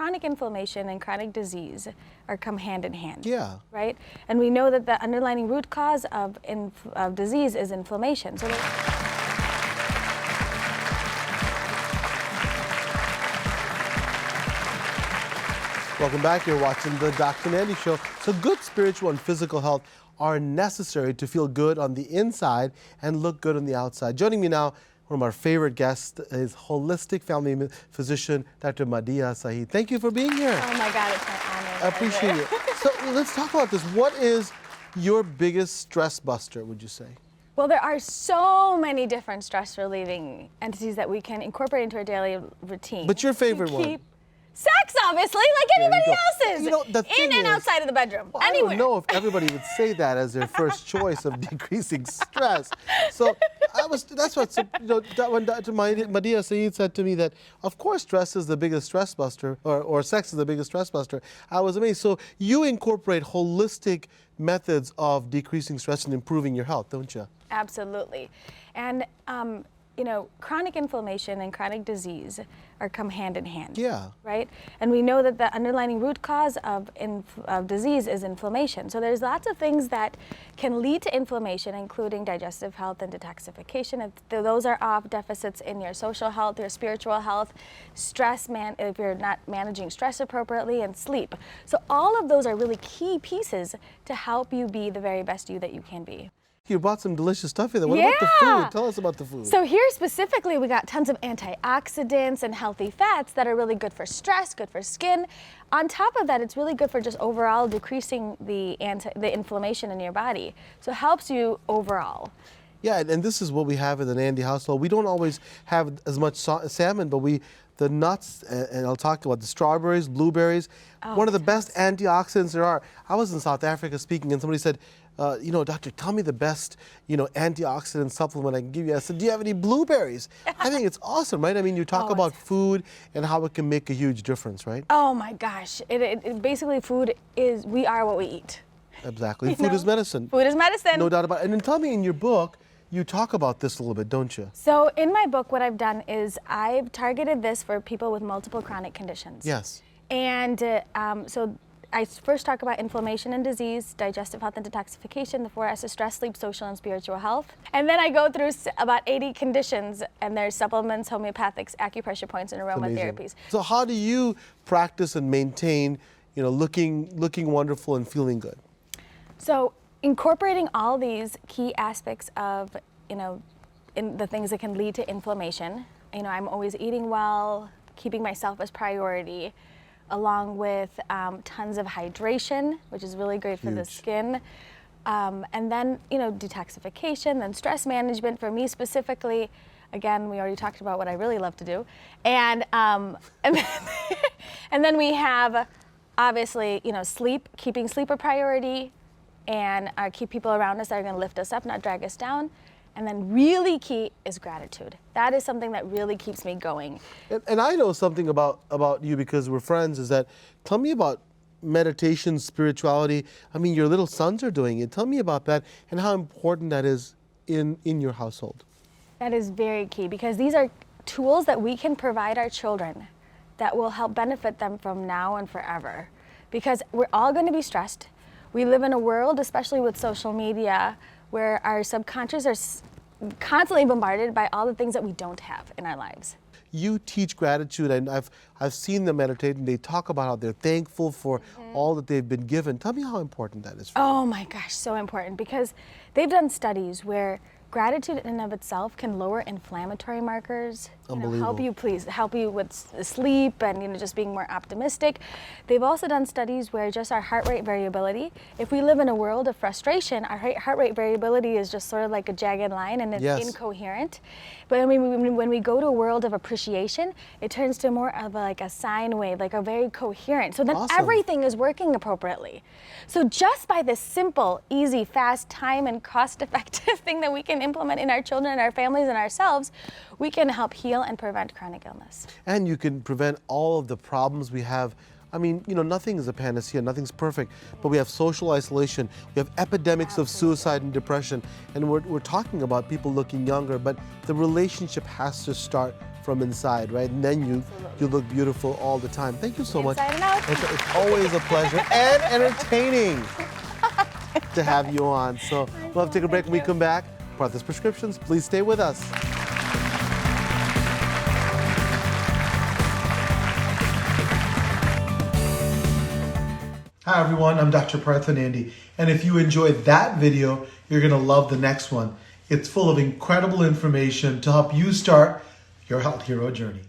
chronic inflammation and chronic disease come hand in hand. Yeah. Right? And we know that the underlying root cause of disease is inflammation. So Welcome back. You're watching the Dr. Nandi Show. So good spiritual and physical health are necessary to feel good on the inside and look good on the outside. Joining me now, one of our favorite guests is holistic family physician, Dr. Madhya Saeed. Thank you for being here. oh my God, it's my honor. I appreciate it. So let's talk about this. What is your biggest stress buster, would you say? Well, there are so many different stress relieving entities that we can incorporate into our daily routine. But your favorite one? Sex, obviously, like anybody else's. You know, the thing in and is, outside of the bedroom, well, anywhere. I don't know if everybody would say that as their first choice of decreasing stress. So that's what, you know, when Dr. Madhya Saeed said to me that, of course, stress is the biggest stress buster, or sex is the biggest stress buster, I was amazed. So you incorporate holistic methods of decreasing stress and improving your health, don't you? Absolutely. And, you know, chronic inflammation and chronic disease come hand in hand. Yeah. Right? And we know that the underlying root cause of disease is inflammation. So there's lots of things that can lead to inflammation, including digestive health and detoxification. If those are off, deficits in your social health, your spiritual health, stress, if you're not managing stress appropriately, and sleep. So all of those are really key pieces to help you be the very best you that you can be. You bought some delicious stuff here. What about the food? Tell us about the food. So here specifically, we got tons of antioxidants and healthy fats that are really good for stress, good for skin. On top of that, it's really good for just overall decreasing the inflammation in your body. So it helps you overall. Yeah, and this is what we have in the Nandi household. We don't always have as much salmon, but the nuts, and I'll talk about the strawberries, blueberries, one of the best antioxidants there are. I was in South Africa speaking, and somebody said, you know, doctor, tell me the best, you know, antioxidant supplement I can give you. I said, do you have any blueberries? I think it's awesome, right? I mean, you talk about food and how it can make a huge difference, right? Oh my gosh. Basically, food is, we are what we eat. Exactly. Food is medicine. Food is medicine. No doubt about it. And then tell me, in your book, you talk about this a little bit, don't you? So in my book, what I've done is I've targeted this for people with multiple chronic conditions. Yes. And so I first talk about inflammation and disease, digestive health and detoxification, the 4 S's: stress, sleep, social, and spiritual health. And then I go through about 80 conditions, and there's supplements, homeopathics, acupressure points, and aromatherapies. So how do you practice and maintain, you know, looking wonderful and feeling good? So incorporating all these key aspects of, you know, the things that can lead to inflammation. You know, I'm always eating well, keeping myself as priority, along with tons of hydration, which is really great for the skin. And then, you know, detoxification, then stress management. For me specifically, again, we already talked about what I really love to do. And then we have, obviously, you know, sleep, keeping sleep a priority, and keep people around us that are gonna lift us up, not drag us down. And then really key is gratitude. That is something that really keeps me going. And I know something about you because we're friends, is that, tell me about meditation, spirituality. I mean, your little sons are doing it. Tell me about that and how important that is in your household. That is very key, because these are tools that we can provide our children that will help benefit them from now and forever. Because we're all gonna be stressed. We live in a world, especially with social media, where our subconscious are constantly bombarded by all the things that we don't have in our lives. You teach gratitude, and I've seen them meditate, and they talk about how they're thankful for all that they've been given. Tell me how important that is for you. Oh my gosh, so important, because they've done studies where gratitude in and of itself can lower inflammatory markers, help you with sleep and, you know, just being more optimistic. They've also done studies where just our heart rate variability, if we live in a world of frustration, our heart rate variability is just sort of like a jagged line, and it's incoherent. But when we go to a world of appreciation, it turns to more of like a sine wave, like a very coherent. So then everything is working appropriately. So just by this simple, easy, fast, time and cost-effective thing that we can implement in our children and our families and ourselves, we can help heal and prevent chronic illness. And you can prevent all of the problems we have. I mean, you know, nothing is a panacea, nothing's perfect, but we have social isolation, we have epidemics of suicide and depression, and we're talking about people looking younger, but the relationship has to start from from inside, right? And then you look beautiful all the time. Thank you so much. Inside and out. It's always a pleasure and entertaining to have you on. So we'll have to take a break when we come back. Partha's Prescriptions, please stay with us. Hi everyone, I'm Dr. Partha Nandi, and if you enjoyed that video, you're going to love the next one. It's full of incredible information to help you start your health hero journey.